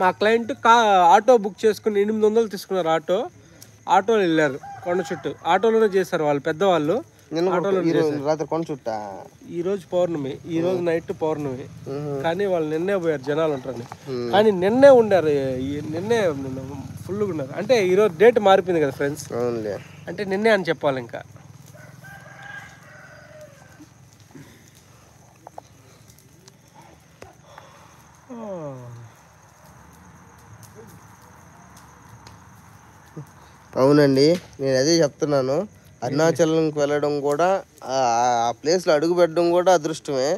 మా client auto book చేసుకుని 800 తీసుకున్నారు. ఆటోలో వెళ్ళారు కొండ చుట్టూ. ఆటోలోనే చేశారు వాళ్ళు పెద్దవాళ్ళు. రాత్రి కొండ చుట్టా. ఈ రోజు పౌర్ణమి, ఈ రోజు నైట్ పౌర్ణమి. కానీ వాళ్ళు నిన్నే పోయారు, జనాలు ఉంటారని. కానీ నిన్నే ఉండారు, నిన్నే ఫుల్గా ఉన్నారు. అంటే ఈరోజు డేట్ మారిపోయింది కదా ఫ్రెండ్స్, అంటే నిన్నే అని చెప్పాలి. ఇంకా అవునండి, నేను అదే చెప్తున్నాను. అరుణాచలంకి వెళ్ళడం కూడా, ఆ ప్లేస్లో అడుగు పెట్టడం కూడా అదృష్టమే.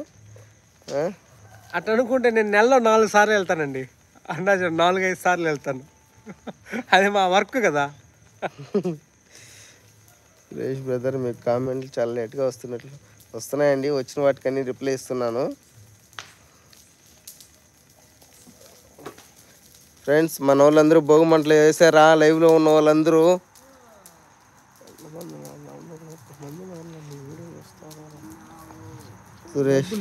అట్లా అనుకుంటే నేను నెలలో 4 సార్లు వెళ్తానండి అరుణాచలం. 4-5 సార్లు వెళ్తాను. అది మా వర్క్ కదా. సురేష్ బ్రదర్, మీకు కామెంట్లు చాలా లేట్గా వస్తున్నాయండి. వచ్చిన వాటికన్నీ రిప్లై ఇస్తున్నాను. ఫ్రెండ్స్, మన వాళ్ళందరూ భోగిమంటలు వేసారా? లైవ్లో ఉన్న వాళ్ళందరూ సురేష్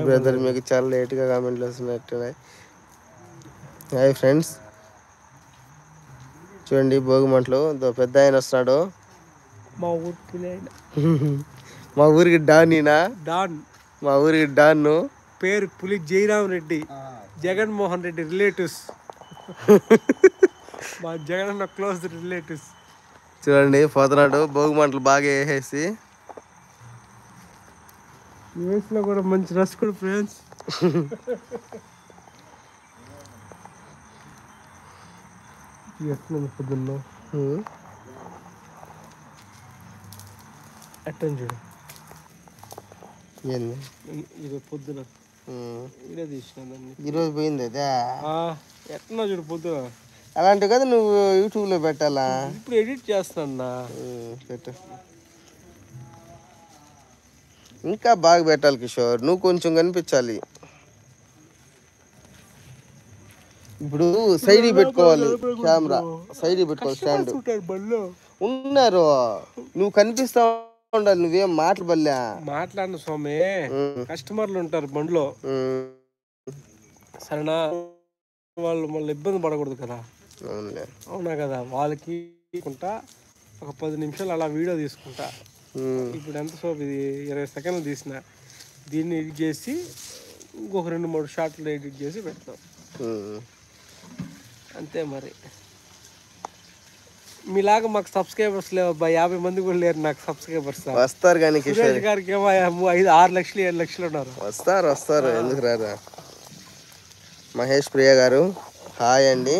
బ్రదర్, మీకు చాలా లేట్గా కామెంట్లు వస్తున్నట్టున్నాయి. హాయ్ ఫ్రెండ్స్, చూడండి భోగిమంటలు. పెద్ద ఆయన వస్తున్నాడు. మా ఊరికి డాన్. మా ఊరికి డాన్ పేరు పులి జయరామ్ రెడ్డి, జగన్మోహన్ రెడ్డి రిలేటివ్స్. మా జగన్ క్లోజ్ రిలేటివ్స్. చూడండి పోతున్నాడు భోగిమంటలు బాగా వేసేసి. యూఎస్లో కూడా మంచి రష్ కూడా ఫ్రెండ్స్. పొద్దున్న ఎట్టని చూడు, ఈరోజు పొద్దున ఇదే తీసినాను. ఈరోజు పోయింది అదే. ఎట్లా చూడు పొద్దున. అలాంటివి కదా నువ్వు యూట్యూబ్లో పెట్టాలా? ఇప్పుడు ఎడిట్ చేస్తున్నా. పెట్టు, ఇంకా బాగా పెట్టాలి కిషోర్. నువ్వు కొంచెం కనిపించాలి. ఇప్పుడు సైడ్ పెట్టుకోవాలి, కెమెరా సైడ్ పెట్టుకోవాలి. స్టాండ్ ఉన్నారు, నువ్వు కనిపిస్తా ఉండాలి. నువ్వేం మాటలు బల్లా మాట్లాడిన స్వామి. కస్టమర్లు ఉంటారు బండిలో, సరేనా? వాళ్ళు మళ్ళీ ఇబ్బంది పడకూడదు కదా. అవునా కదా? వాళ్ళకి ఒక 10 నిమిషాలు అలా వీడియో తీసుకుంటా. ఇప్పుడు ఎంత సోపు ఇది, 20 సెకండ్లు తీసిన. దీన్ని ఎడిట్ చేసి ఇంకొక 2-3 షార్ట్లు ఎడిట్ చేసి పెడతాం, అంతే. మరి మీలాగా మాకు సబ్స్క్రైబర్స్ లేవు, 50 మంది కూడా లేరు నాకు సబ్స్క్రైబర్స్. వస్తారు కానీ కిషోర్ గారికి ఏమో 5-6 లక్షలు 7 లక్షలు ఉన్నారు. వస్తారు, ఎందుకు రారా? మహేష్ ప్రియ గారు హాయ్ అండి.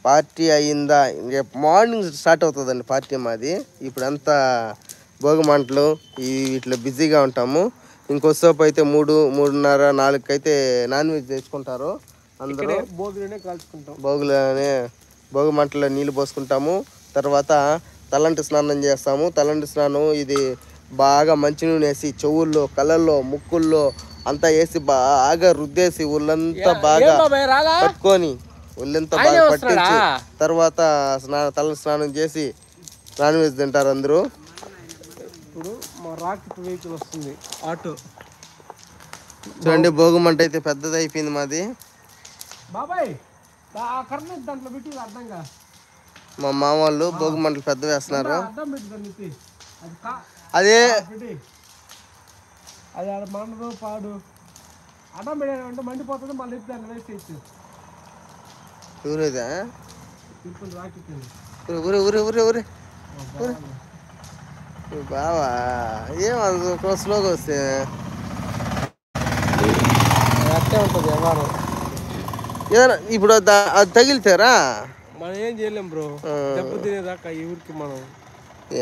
పార్టీ అయ్యిందా? రేపు మార్నింగ్ స్టార్ట్ అవుతుందండి పార్టీ మాది. ఇప్పుడంతా భోగిమంటలు వీటిలో బిజీగా ఉంటాము. ఇంకోసేపు అయితే 3-3:30-4 అయితే నాన్ వెజ్ తెచ్చుకుంటారు అందరూ. భోగిమంటలో నీళ్ళు పోసుకుంటాము. తర్వాత తలంటి స్నానం చేస్తాము. తలంటి స్నానం ఇది బాగా మంచి నూనె వేసి చెవుల్లో, కళ్ళల్లో, ముక్కుల్లో అంతా వేసి బాగా రుద్దేసి ఒళ్ళంతా బాగా పట్టుకొని ఒళ్ళంతా బాగా పట్టించి తర్వాత తల స్నానం చేసి నాన్ వెజ్ తింటారు అందరూ. ఇప్పుడు మా రాకెట్ వెహికల్ వస్తుంది, ఆటో. చూడండి భోగిమంట అయితే పెద్దది అయిపోయింది మాది. బాబాయ్ దాంట్లో పెట్టి అర్థంగా మా మామ వాళ్ళు భోగిమంటలు పెద్ద వేస్తున్నారు. అదే అది ఆడ మండదు పాడు అడ్డం పెట్టాడంటే మండిపోతుంది. మళ్ళీ దాన్ని వేస్ట్ చేయొచ్చు. ఊరేదా రాకెట్ ఊరే ఊరే ఊరే ఊరే బావా, ఏం స్లోగా వస్తే అట్టే ఉంటుంది వ్యవహారం. ఏదైనా ఇప్పుడు అది తగిలితారా మనం ఏం చేయలేం బ్రో. దెబ్బ తినేదాకా ఈ ఊరికి మనం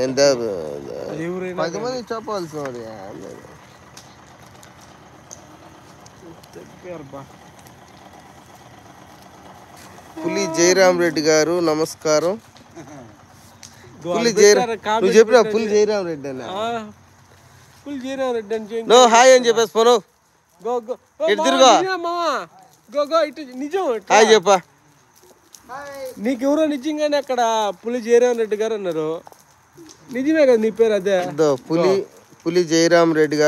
ఏం 10 మంది చెప్పాల్సిన వాడు. పులి జయరామ్ రెడ్డి గారు నమస్కారం. పులి జయరామ్, నువ్వు చెప్పిన పులి జయరామ్ రెడ్డి అన్న. పులి జయరామ్ రెడ్డి అని నో హాయ్ అని చెప్పేసి పోను. ఇటు తిరుగు, ఇటు నిజం హాయ్ చెప్పా. నీకు ఎవరో నిజంగానే అక్కడ పులి జయరామ్ రెడ్డి గారు అన్నారు. నిజమే కదా నీ పేరు? అదే పులి జయరామ్ రెడ్డి గారు.